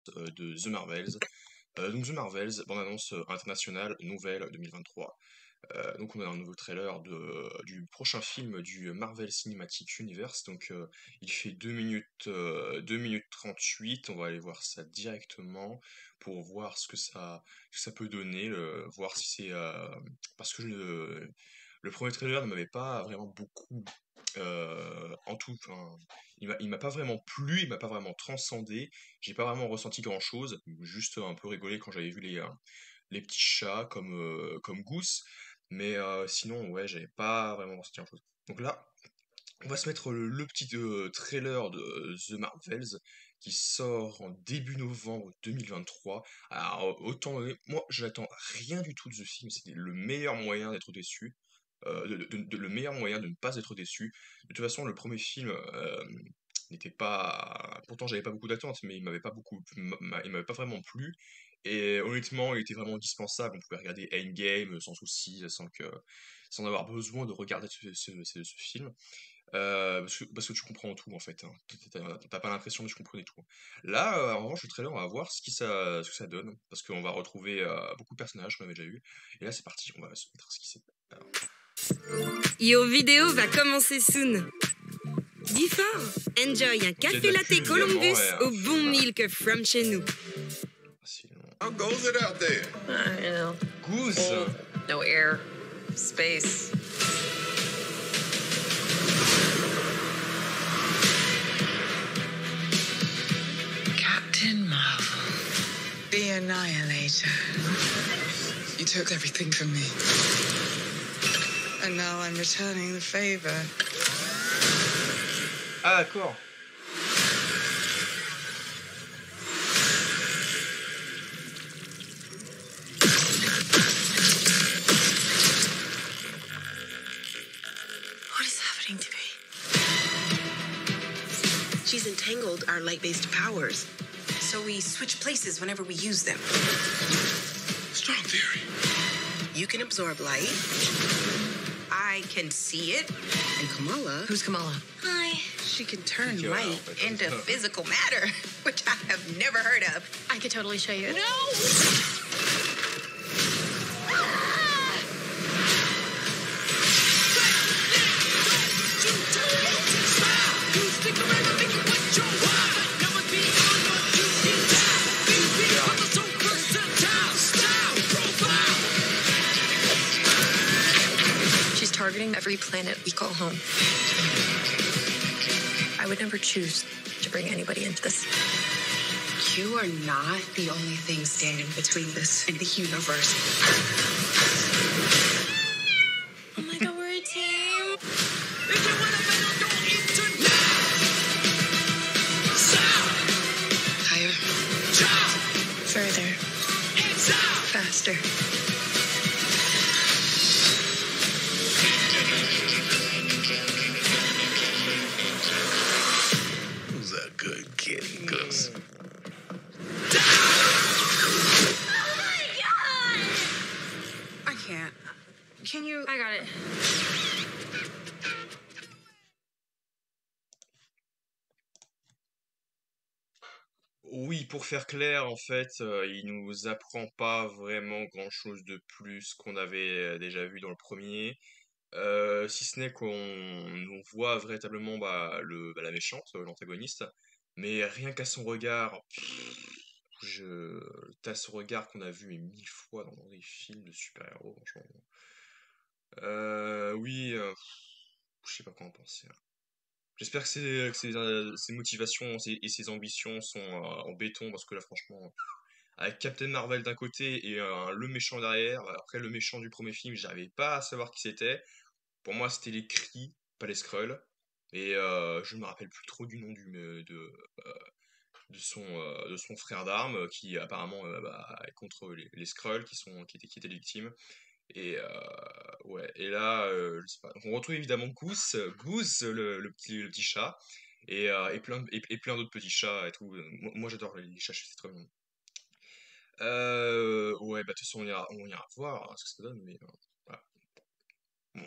de The Marvels. Donc The Marvels, bande-annonce internationale, nouvelle 2023. Donc on a un nouveau trailer du prochain film du Marvel Cinematic Universe. Donc il fait 2 minutes 38. On va aller voir ça directement pour voir ce que ça peut donner, voir si c'est... parce que le premier trailer ne m'avait pas vraiment beaucoup... en tout, enfin, il m'a pas vraiment plu, il m'a pas vraiment transcendé, j'ai pas vraiment ressenti grand chose, juste un peu rigolé quand j'avais vu les petits chats comme Goose, mais sinon, ouais, j'avais pas vraiment ressenti grand chose. Donc là, on va se mettre le petit trailer de The Marvels qui sort en début novembre 2023. Alors, autant donné, moi, j'attends rien du tout de ce film, c'était le meilleur moyen d'être déçu. Le meilleur moyen de ne pas être déçu. De toute façon, le premier film n'était pas. Pourtant, j'avais pas beaucoup d'attentes, mais il m'avait pas vraiment plu. Et honnêtement, il était vraiment indispensable. On pouvait regarder Endgame sans souci, sans avoir besoin de regarder ce film. Parce que tu comprends tout en fait, hein. T'as pas l'impression que tu comprenais tout. Là, en revanche, le trailer, on va voir ce que ça donne. Parce qu'on va retrouver beaucoup de personnages qu'on avait déjà eu. Et là, c'est parti, on va se mettre ce qui s'est. Yo vidéo va commencer soon. Dis fort, enjoy un café latte Columbus au bon milk from chez nous. How goes it out there? You know. Goose. No air, space. Captain Marvel. The Annihilator. You took everything from me. And now I'm returning the favor. Ah d'accord. What is happening to me? She's entangled our light-based powers. So we switch places whenever we use them. Strong theory. You can absorb light. I can see it. And Kamala... Who's Kamala? Hi. She can turn Yeah, light but- into physical matter, which I have never heard of. I could totally show you. No! She's targeting every planet we call home. I would never choose to bring anybody into this. You are not the only thing standing between this and the universe. Oh my god, we're a team. Higher. Further. Faster. Who's a good kid, Gus? I can't. Can you... I got it. Oui, pour faire clair, en fait, il nous apprend pas vraiment grand-chose de plus qu'on avait déjà vu dans le premier. Si ce n'est qu'on voit véritablement la méchante, l'antagoniste, mais rien qu'à son regard, t'as ce regard qu'on a vu mais 1000 fois dans des films de super-héros, franchement. Oui, je sais pas quoi en penser, hein. J'espère que ses motivations et ses ambitions sont en béton, parce que là, franchement, avec Captain Marvel d'un côté et le méchant derrière, après le méchant du premier film, j'arrivais pas à savoir qui c'était. Pour moi, c'était les Kree, pas les Skrulls. Et je me rappelle plus trop du nom de son frère d'armes, qui apparemment est contre les Skrulls qui étaient les victimes. Et ouais, et là, je sais pas. Donc, on retrouve évidemment Goose, le petit chat, et plein d'autres petits chats et tout. Moi, j'adore les chats, c'est très mignon. Ouais, bah de toute façon, on ira voir hein, ce que ça donne, mais voilà. Bon,